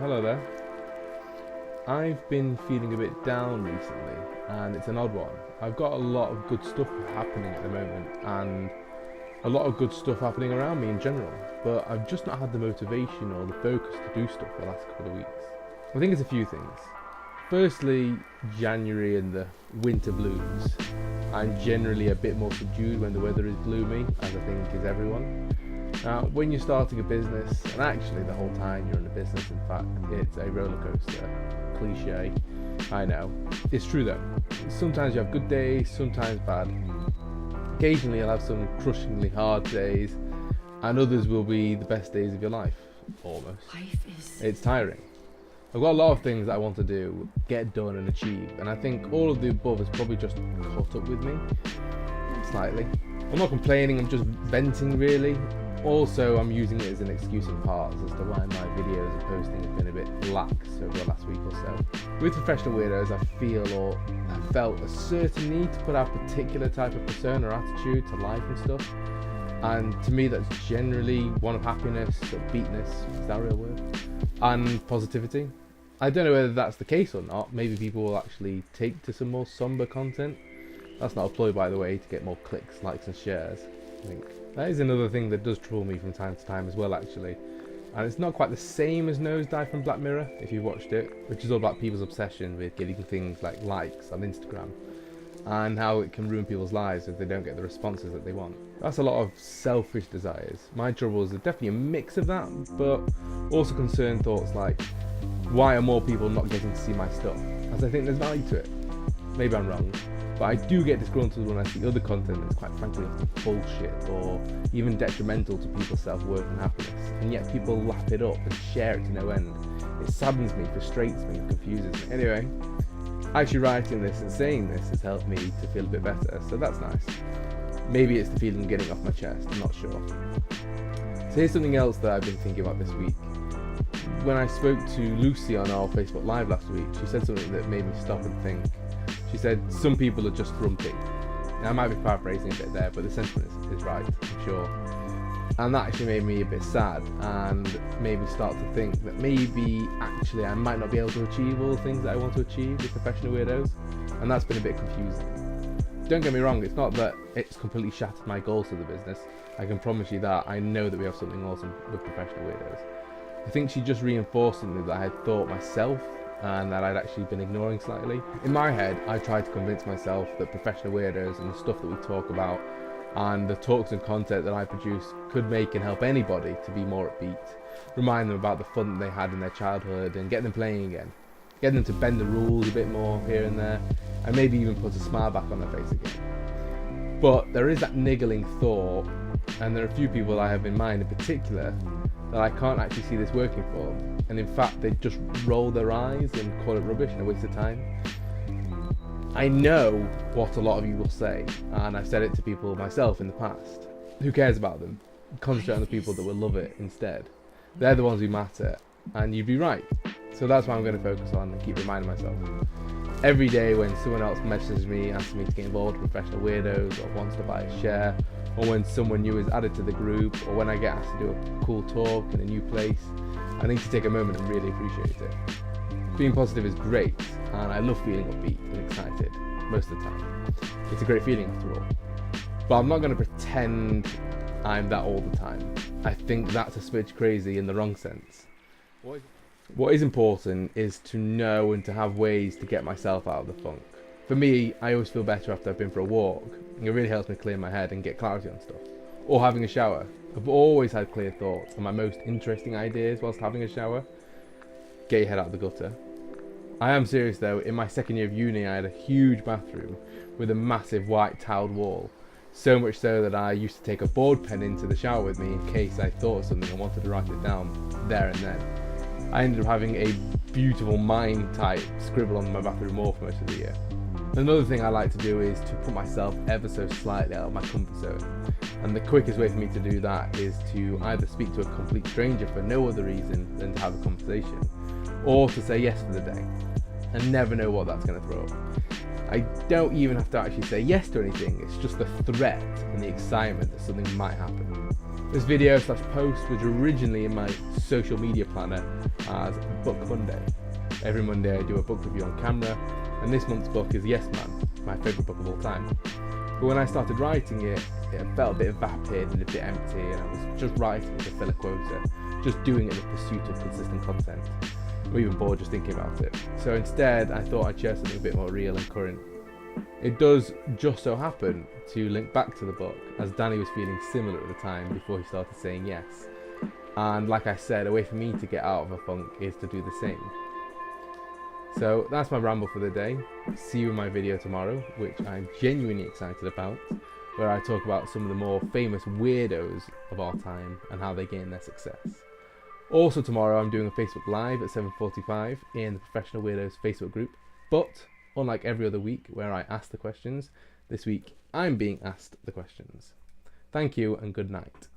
Hello there. I've been feeling a bit down recently, and it's an odd one. I've got a lot of good stuff happening at the moment, and a lot of good stuff happening around me in general, but I've just not had the motivation or the focus to do stuff the last couple of weeks. I think it's a few things. Firstly, January and the winter blues. I'm generally a bit more subdued when the weather is gloomy, as I think is everyone. Now, when you're starting a business, and actually the whole time you're in a business, in fact, it's a roller coaster. Cliche, I know. It's true though. Sometimes you have good days, sometimes bad. Occasionally you'll have some crushingly hard days, and others will be the best days of your life, almost. It's tiring. I've got a lot of things that I want to do, get done and achieve, and I think all of the above has probably just caught up with me, slightly. I'm not complaining, I'm just venting really. Also, I'm using it as an excuse in parts as to why my videos and posting have been a bit lax over the last week or so. With Professional Weirdos, I felt a certain need to put out a particular type of persona or attitude to life and stuff. And to me, that's generally one of happiness, upbeatness, is that a real word? And positivity. I don't know whether that's the case or not. Maybe people will actually take to some more somber content. That's not a ploy, by the way, to get more clicks, likes and shares, I think. That is another thing that does trouble me from time to time as well, actually. And it's not quite the same as Nosedive from Black Mirror, if you've watched it, which is all about people's obsession with getting things like likes on Instagram, and how it can ruin people's lives if they don't get the responses that they want. That's a lot of selfish desires. My troubles are definitely a mix of that, but also concerned thoughts like, why are more people not getting to see my stuff? As I think there's value to it. Maybe I'm wrong. But I do get disgruntled when I see other content that's quite frankly often bullshit or even detrimental to people's self-worth and happiness, and yet people lap it up and share it to no end. It saddens me, frustrates me, and confuses me. Anyway, actually writing this and saying this has helped me to feel a bit better, so that's nice. Maybe it's the feeling getting off my chest, I'm not sure. So here's something else that I've been thinking about this week. When I spoke to Lucy on our Facebook Live last week, she said something that made me stop and think. She said, some people are just grumpy. Now, I might be paraphrasing a bit there, but the sentiment is right, I'm sure. And that actually made me a bit sad and made me start to think that maybe actually I might not be able to achieve all the things that I want to achieve with Professional Weirdos, and that's been a bit confusing. Don't get me wrong, it's not that it's completely shattered my goals for the business. I can promise you that. I know that we have something awesome with Professional Weirdos. I think she just reinforced something that I had thought myself and that I'd actually been ignoring slightly. In my head, I tried to convince myself that Professional Weirdos and the stuff that we talk about and the talks and content that I produce could make and help anybody to be more upbeat, remind them about the fun that they had in their childhood and get them playing again, get them to bend the rules a bit more here and there, and maybe even put a smile back on their face again. But there is that niggling thought, and there are a few people I have in mind in particular that I can't actually see this working for, and in fact they just roll their eyes and call it rubbish and a waste of time. I know what a lot of you will say, and I've said it to people myself in the past. Who cares about them? Concentrate on the people that will love it instead. They're the ones who matter, and you'd be right. So that's what I'm going to focus on and keep reminding myself. Every day when someone else messages me, asking me to get involved with Professional Weirdos, or wants to buy a share, or when someone new is added to the group, or when I get asked to do a cool talk in a new place, I need to take a moment and really appreciate it. Being positive is great, and I love feeling upbeat and excited most of the time. It's a great feeling after all. But I'm not going to pretend I'm that all the time. I think that's a smidge crazy in the wrong sense. What is important is to know and to have ways to get myself out of the funk. For me, I always feel better after I've been for a walk. It really helps me clear my head and get clarity on stuff. Or having a shower. I've always had clear thoughts, and my most interesting ideas whilst having a shower. Get your head out of the gutter. I am serious though, in my second year of uni I had a huge bathroom with a massive white tiled wall. So much so that I used to take a board pen into the shower with me in case I thought of something and wanted to write it down there and then. I ended up having a beautiful mind type scribble on my bathroom wall for most of the year. Another thing I like to do is to put myself ever so slightly out of my comfort zone. And the quickest way for me to do that is to either speak to a complete stranger for no other reason than to have a conversation, or to say yes for the day, and never know what that's going to throw up. I don't even have to actually say yes to anything, it's just the threat and the excitement that something might happen. This video / post was originally in my social media planner as Book Monday. Every Monday I do a book review on camera, and this month's book is Yes Man, my favourite book of all time. But when I started writing it, it felt a bit vapid and a bit empty, and I was just writing to fill a quota, just doing it in the pursuit of consistent content. I'm even bored just thinking about it. So instead, I thought I'd share something a bit more real and current. It does just so happen to link back to the book, as Danny was feeling similar at the time before he started saying yes. And like I said, a way for me to get out of a funk is to do the same. So that's my ramble for the day. See you in my video tomorrow, which I'm genuinely excited about, where I talk about some of the more famous weirdos of our time and how they gain their success. Also tomorrow I'm doing a Facebook Live at 7:45 in the Professional Weirdos Facebook group, but unlike every other week where I ask the questions, this week I'm being asked the questions. Thank you and good night.